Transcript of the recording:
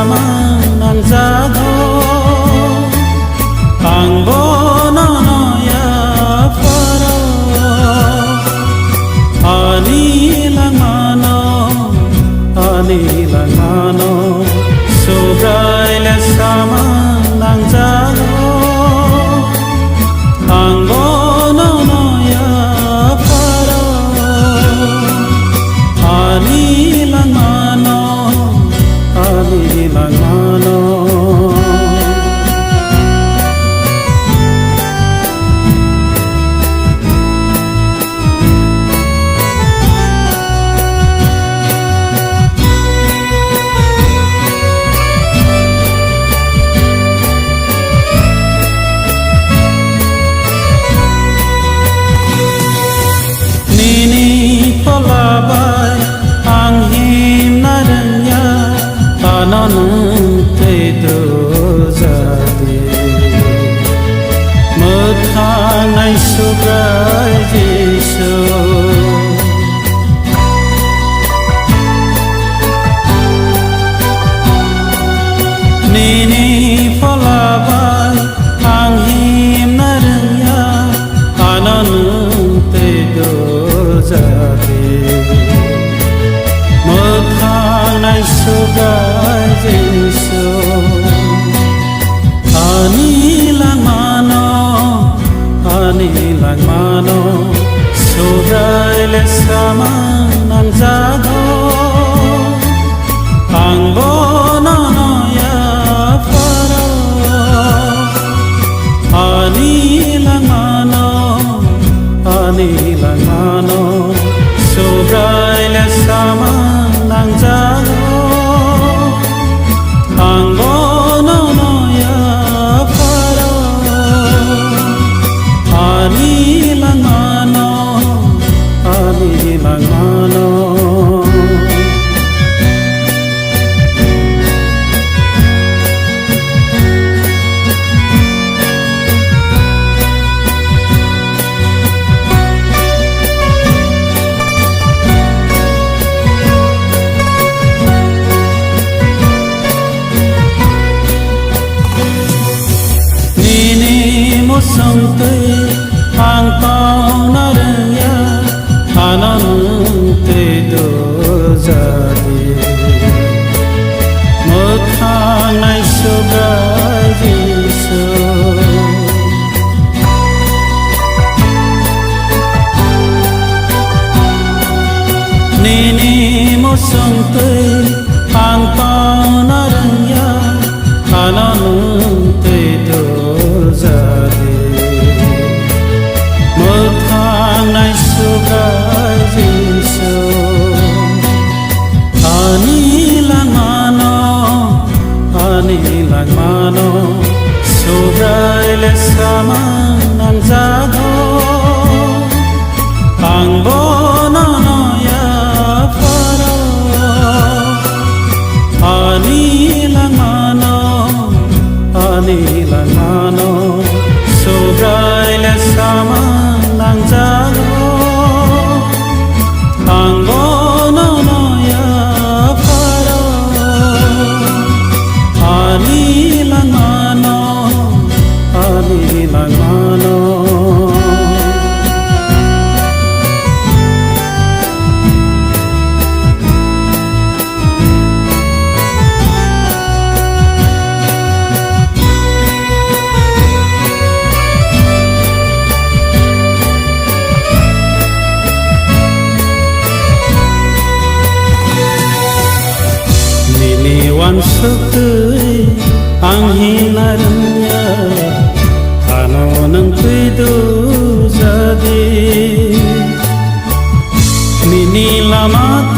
sama nang jago angbono ya faro anilang mano sobrai le sama nang jago angbono ya faro anilang mano Mekhanai subrai Jesu Nini polabai anghim naranya ananung tedo jati Mekhanai subrai Jesu anilang mano sobrai le sama nang jago angbono ya faro anilang mano sobrai le sama nang jago angbono ya faro anilang mano Nini musangtay ang paunaraya ananung tedo jati Mekhanai subrai Jesu Nini musangtay ang paunaraya ananung tedo jati Mekhanai subrai Jesu anilang mano sobrai le sama nang jago angbono ya faro anilang mano sobrai le sama nang jago angbono ya faro anilang mano Niniwan sukui anghinarnya anonang tedo jati Nini lama